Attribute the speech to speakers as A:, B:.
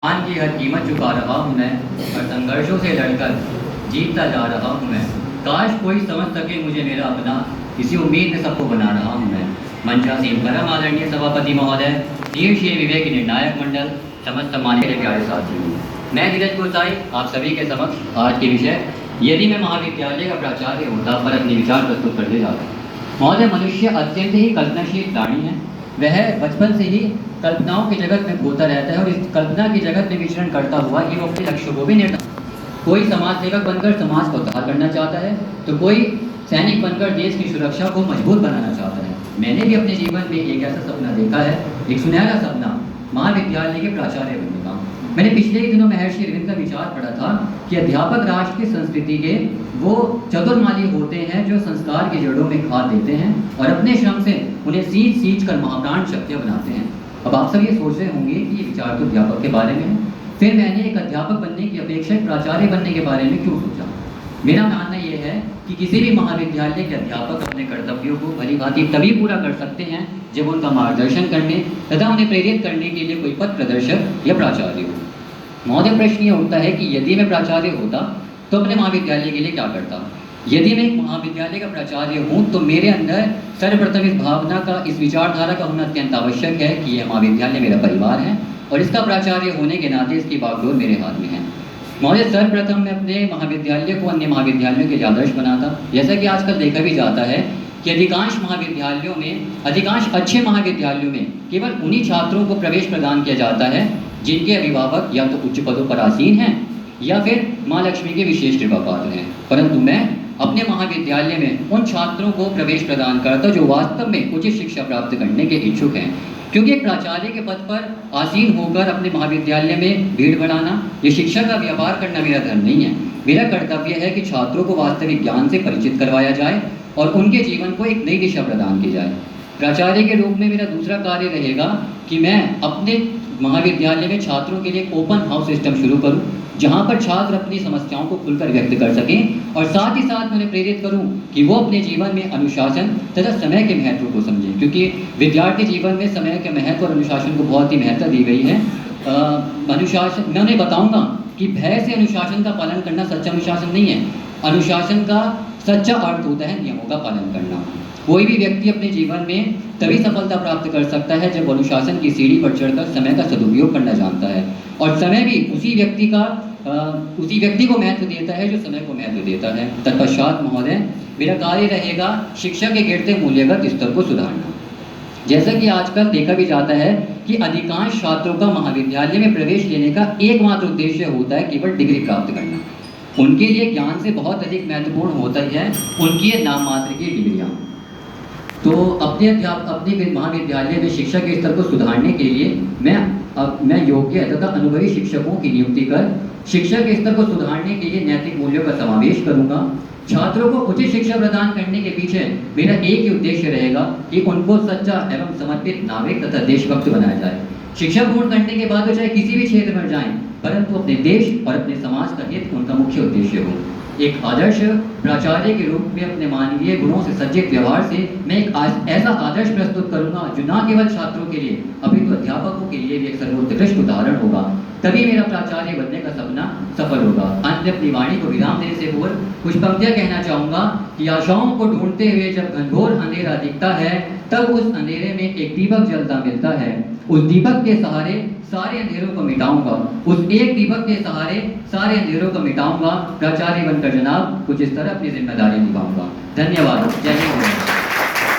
A: मान की हर कीमत चुका रहा हूँ मैं और संघर्षों से लड़कर जीतता जा रहा हूँ मैं। काश कोई समझ सके मुझे मेरा अपना, इसी उम्मीद में सबको बना रहा हूँ मैं। मंचासीन परम आदरणीय सभापति महोदय, धीर श्री विवेक निर्णायक मंडल, समस्त सम्मानित प्यारे साथियों, मैं धीरज गोसाई आप सभी के समक्ष आज के विषय यदि मैं महाविद्यालय का प्राचार्य होता पर अपने विचार प्रस्तुत करने जाता। महोदय, मनुष्य अत्यंत ही कल्पनाशील प्राणी है। वह बचपन से ही कल्पनाओं के जगत में घूमता रहता है और इस कल्पना के जगत में विचरण करता हुआ ही वो अपने लक्ष्य को भी निर्धारित। कोई समाज सेवक बनकर समाज को उद्धार करना चाहता है तो कोई सैनिक बनकर देश की सुरक्षा को मजबूत बनाना चाहता है। मैंने भी अपने जीवन में एक ऐसा सपना देखा है, एक सुनहरा सपना, महाविद्यालय के प्राचार्य बनने का। मैंने पिछले ही दिनों महर्षि अरविंद का विचार पढ़ा था कि अध्यापक राष्ट्र की संस्कृति के वो चतुर्माली होते हैं जो संस्कार की जड़ों में खाद देते हैं और अपने श्रम से उन्हें सींच सींच कर महाप्राण शक्तियाँ बनाते हैं। अब आप सब ये सोच रहे होंगे कि ये विचार तो अध्यापक के बारे में है, फिर मैंने एक अध्यापक बनने की अपेक्षा एक प्राचार्य बनने के बारे में क्यों सोचा। मेरा मानना यह है कि किसी भी महाविद्यालय के अध्यापक अपने कर्तव्यों को भली भांति तभी पूरा कर सकते हैं जब उनका मार्गदर्शन करने तथा उन्हें प्रेरित करने के लिए कोई पथ प्रदर्शक या प्राचार्य हो। महोदय, प्रश्न ये उठता है कि यदि मैं प्राचार्य होता तो अपने महाविद्यालय के लिए क्या करता। यदि मैं एक महाविद्यालय का प्राचार्य हूँ तो मेरे अंदर सर्वप्रथम इस भावना का, इस विचारधारा का होना अत्यंत आवश्यक है कि यह महाविद्यालय मेरा परिवार है और इसका प्राचार्य होने के नाते इसकी बागडोर मेरे हाथ में है। महोदय, सर्वप्रथम मैं अपने महाविद्यालय को अन्य महाविद्यालयों के लिए आदर्श बनाता। जैसा कि आजकल देखा भी जाता है कि अधिकांश महाविद्यालयों में, अधिकांश अच्छे महाविद्यालयों में केवल उन्हीं छात्रों को प्रवेश प्रदान किया जाता है जिनके अभिभावक या तो उच्च पदों पर आसीन हैं या फिर माँ लक्ष्मी के विशेष कृपा पात्र हैं। परंतु मैं अपने महाविद्यालय में उन छात्रों को प्रवेश प्रदान करता जो वास्तव में उचित शिक्षा प्राप्त करने के इच्छुक हैं, क्योंकि एक प्राचार्य के पद पर आसीन होकर अपने महाविद्यालय में भीड़ बढ़ाना, ये शिक्षा का व्यापार करना मेरा धर्म नहीं है। मेरा कर्तव्य है कि छात्रों को वास्तविक ज्ञान से परिचित करवाया जाए और उनके जीवन को एक नई दिशा प्रदान की जाए। प्राचार्य के रूप में मेरा दूसरा कार्य रहेगा कि मैं अपने महाविद्यालय में छात्रों के लिए ओपन हाउस सिस्टम शुरू करूं, जहां पर छात्र अपनी समस्याओं को खुलकर व्यक्त कर सकें और साथ ही साथ उन्हें प्रेरित करूं कि वो अपने जीवन में अनुशासन तथा समय के महत्व को समझें, क्योंकि विद्यार्थी जीवन में समय के महत्व और अनुशासन को बहुत ही महत्व दी गई है। अनुशासन, मैं उन्हें बताऊंगा कि भय से अनुशासन का पालन करना सच्चा अनुशासन नहीं है। अनुशासन का सच्चा अर्थ होता है नियमों का पालन करना। कोई भी व्यक्ति अपने जीवन में तभी सफलता प्राप्त कर सकता है जब अनुशासन की सीढ़ी पर चढ़कर समय का सदुपयोग करना जानता है और समय भी उसी व्यक्ति को महत्व देता है जो समय को महत्व देता है। तत्पश्चात महोदय, मेरा कार्य रहेगा शिक्षा के गिरते मूल्यगत स्तर को सुधारना। जैसा कि आजकल देखा भी जाता है कि अधिकांश छात्रों का महाविद्यालय में प्रवेश लेने का एकमात्र उद्देश्य होता है केवल डिग्री प्राप्त करना। उनके लिए ज्ञान से बहुत अधिक महत्वपूर्ण होता है उनकी नाम मात्र की डिग्रियाँ। तो अपने महाविद्यालय में शिक्षा के स्तर को सुधारने के लिए मैं योग्य तथा अनुभवी शिक्षकों की नियुक्ति कर शिक्षा के स्तर को सुधारने के लिए नैतिक मूल्यों का समावेश करूंगा। छात्रों को उचित शिक्षा प्रदान करने के पीछे मेरा एक ही उद्देश्य रहेगा कि उनको सच्चा एवं समर्पित नागरिक तथा देशभक्त बनाया जाए। शिक्षा पूर्ण करने के बाद वो चाहे किसी भी क्षेत्र में जाएं, परंतु अपने देश और अपने समाज का हित उनका मुख्य उद्देश्य हो। एक आदर्श प्राचार्य के रूप में अपने मानवीय गुणों से सज्जित व्यवहार से मैं एक ऐसा आदर्श प्रस्तुत करूंगा जो न केवल छात्रों के लिए अपितु अध्यापकों के लिए भी एक सर्वोत्कृष्ट उदाहरण होगा। तभी मेरा प्राचार्य बनने का सपना सफल होगा। अंत में अपनी वाणी को विराम देने से पूर्व कुछ पंक्तियां कहना चाहूंगा कि आशाओं को ढूंढते हुए जब घनघोर अंधेरा दिखता है तब उस अंधेरे में एक दीपक जलता मिलता है। उस दीपक के सहारे सारे अंधेरों को मिटाऊंगा। उस एक दीपक के सहारे सारे अंधेरों को मिटाऊंगा। प्राचार्य बनकर जनाब कुछ इस तरह अपनी जिम्मेदारी निभाऊंगा। धन्यवाद। जय